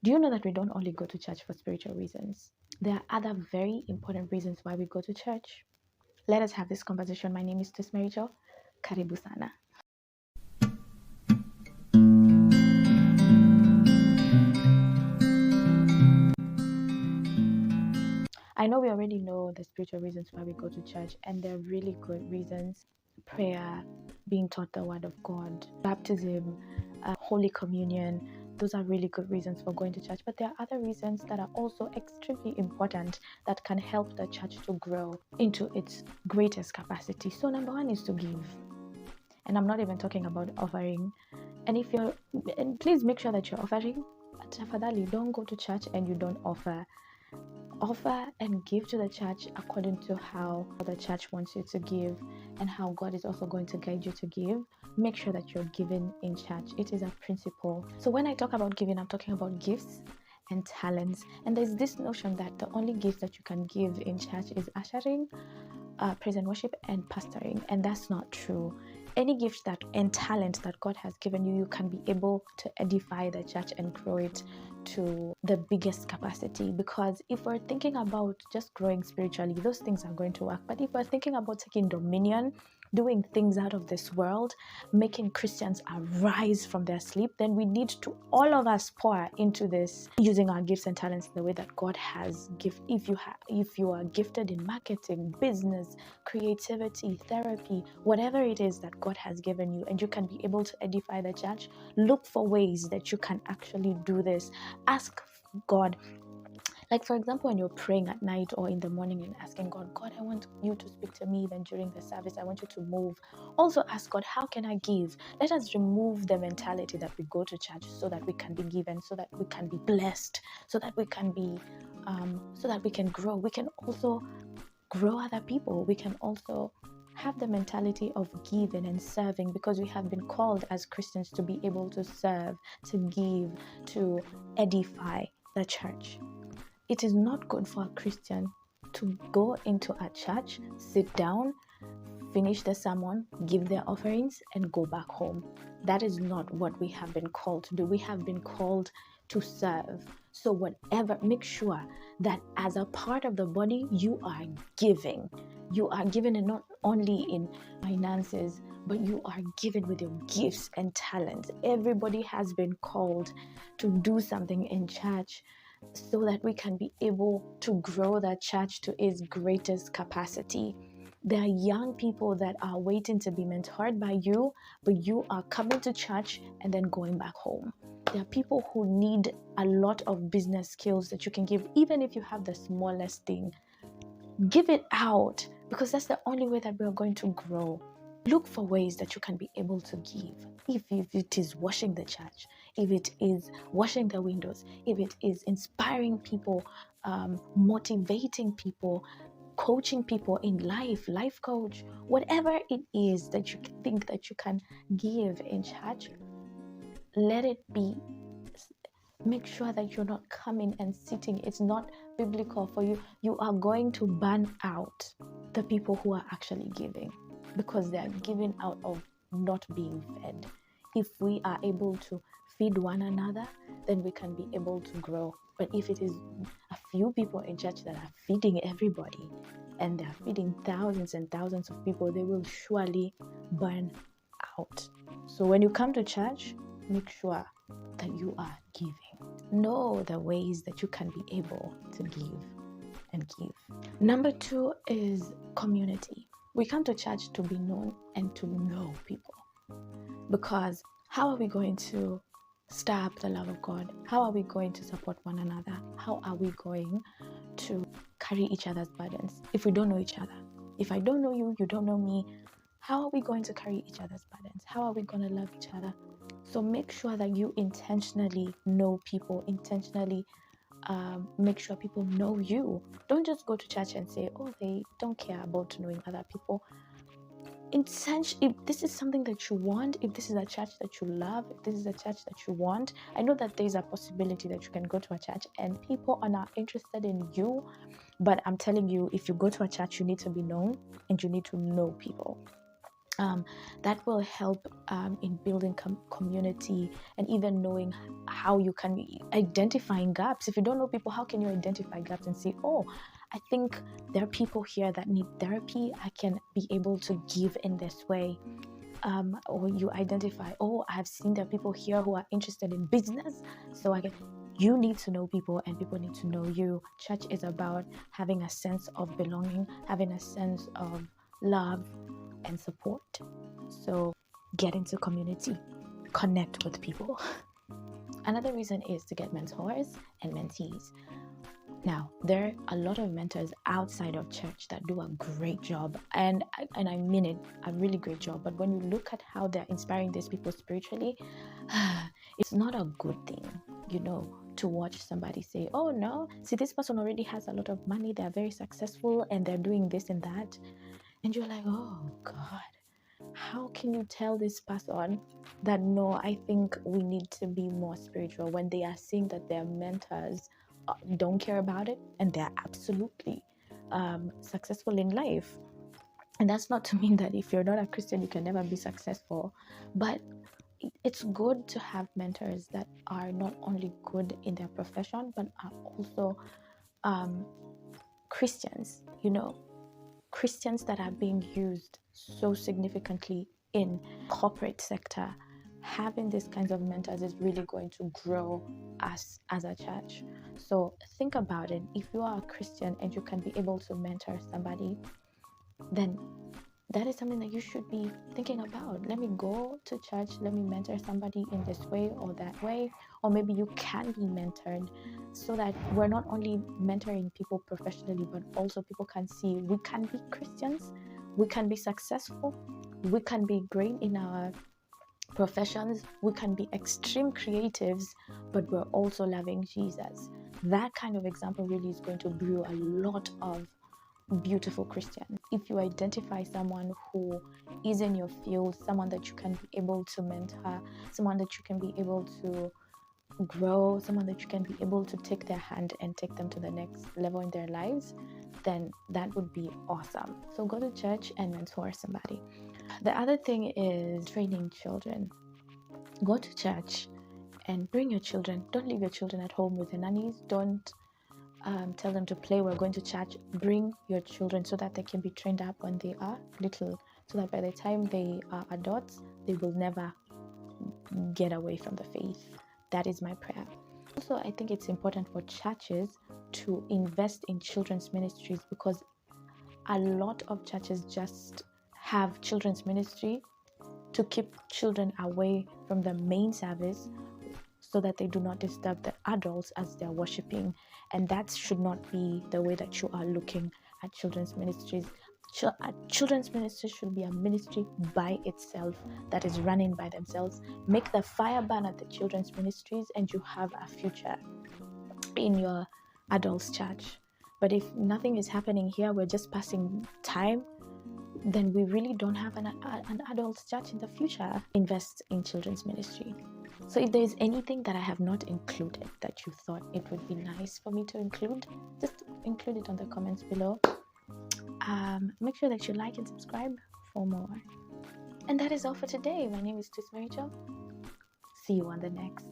Do you know that we don't only go to church for spiritual reasons? There are other very important reasons why we go to church. Let us have this conversation. My name is Twist Miricho. Karibu sana. I know we already know the spiritual reasons why we go to church, and they're really good reasons. Prayer, being taught the word of God, baptism, Holy Communion. Those are really good reasons for going to church. But there are other reasons that are also extremely important that can help the church to grow into its greatest capacity. So number one is to give. And I'm not even talking about offering. And please make sure that you're offering. But tafadhali, don't go to church and you don't offer and give to the church according to how the church wants you to give and how God is also going to guide you to give. Make sure that you're giving in church. It is a principle. So when I talk about giving, I'm talking about gifts and talents. And there's this notion that the only gifts that you can give in church is ushering, praise and worship, and pastoring. And that's not true. Any gift and talent that God has given you, you can be able to edify the church and grow it to the biggest capacity. Because if we're thinking about just growing spiritually, those things are going to work. But if we're thinking about taking dominion, doing things out of this world, making Christians arise from their sleep, then we need to all of us pour into this, using our gifts and talents the way that God has gifted. If you are gifted in marketing, business, creativity, therapy, whatever it is that God has given you, and you can be able to edify the church, look for ways that you can actually do this. Ask God. Like, for example, when you're praying at night or in the morning and asking God, I want you to speak to me. Then during the service, I want you to move. Also ask God, how can I give? Let us remove the mentality that we go to church so that we can be given, so that we can be blessed, so that we can be, so that we can grow. We can also grow other people. We can also have the mentality of giving and serving, because we have been called as Christians to be able to serve, to give, to edify the church. It is not good for a Christian to go into a church, sit down, finish the sermon, give their offerings, and go back home. That is not what we have been called to do. We have been called to serve. So make sure that as a part of the body, you are giving. You are giving, and not only in finances, but you are given with your gifts and talents. Everybody has been called to do something in church, so that we can be able to grow the church to its greatest capacity. There are young people that are waiting to be mentored by you, but you are coming to church and then going back home. There are people who need a lot of business skills that you can give. Even if you have the smallest thing, give it out, because that's the only way that we are going to grow. Look for ways that you can be able to give. If it is washing the church, if it is washing the windows, if it is inspiring people, motivating people, coaching people in life coach, whatever it is that you think that you can give in church, let it be. Make sure that you're not coming and sitting. It's not biblical for you. You are going to burn out the people who are actually giving, because they are giving out of not being fed. If we are able to feed one another, then we can be able to grow. But if it is a few people in church that are feeding everybody, and they are feeding thousands and thousands of people, they will surely burn out. So when you come to church, make sure that you are giving. Know the ways that you can be able to give and give. Number 2 is community. We come to church to be known and to know people. Because how are we going to stir up the love of God? How are we going to support one another? How are we going to carry each other's burdens if we don't know each other? If I don't know you, you don't know me, how are we going to carry each other's burdens? How are we going to love each other? So make sure that you intentionally know people, intentionally make sure people know you. Don't just go to church and say, oh, they don't care about knowing other people. If this is something that you want, if this is a church that you love, if this is a church that you want, I know that there's a possibility that you can go to a church and people are not interested in you. But I'm telling you, if you go to a church, you need to be known and you need to know people. That will help in building community, and even knowing how you can be identifying gaps. If you don't know people, how can you identify gaps and say, oh, I think there are people here that need therapy, I can be able to give in this way. Or you identify, oh, I've seen there are people here who are interested in business, so you need to know people and people need to know you. Church is about having a sense of belonging, having a sense of love and support. So get into community, connect with people. Another reason is to get mentors and mentees. Now, there are a lot of mentors outside of church that do a great job, and I mean it, a really great job. But when you look at how they're inspiring these people spiritually, it's not a good thing, to watch somebody say, oh no, see, this person already has a lot of money, they're very successful, and they're doing this and that. And you're like, oh God, how can you tell this person that, no, I think we need to be more spiritual, when they are seeing that their mentors don't care about it and they're absolutely successful in life? And that's not to mean that if you're not a Christian, you can never be successful. But it's good to have mentors that are not only good in their profession, but are also Christians, Christians that are being used so significantly in corporate sector. Having these kinds of mentors is really going to grow us as a church. So think about it. If you are a Christian and you can be able to mentor somebody, then that is something that you should be thinking about. Let me go to church, let me mentor somebody in this way or that way. Or maybe you can be mentored, so that we're not only mentoring people professionally, but also people can see we can be Christians, we can be successful, we can be great in our professions, we can be extreme creatives, but we're also loving Jesus. That kind of example really is going to brew a lot of beautiful Christians. If you identify someone who is in your field, someone that you can be able to mentor, someone that you can be able to grow, someone that you can be able to take their hand and take them to the next level in their lives, then that would be awesome. So go to church and mentor somebody. The other thing is training children. Go to church and bring your children. Don't leave your children at home with the nannies. Don't tell them to play, we're going to church. Bring your children so that they can be trained up when they are little, so that by the time they are adults, they will never get away from the faith. That is my prayer. Also, I think it's important for churches to invest in children's ministries, because a lot of churches just have children's ministry to keep children away from the main service, so that they do not disturb the adults as they're worshiping. And that should not be the way that you are looking at children's ministries. Children's ministry should be a ministry by itself, that is running by themselves. Make the fire burn at the children's ministries, and you have a future in your adults church. But if nothing is happening here, we're just passing time, then we really don't have an adults church in the future. Invest in children's ministry. So if there's anything that I have not included that you thought it would be nice for me to include, just include it on the comments below. Make sure that you like and subscribe for more. And that is all for today. My name is Twist Miricho. See you on the next.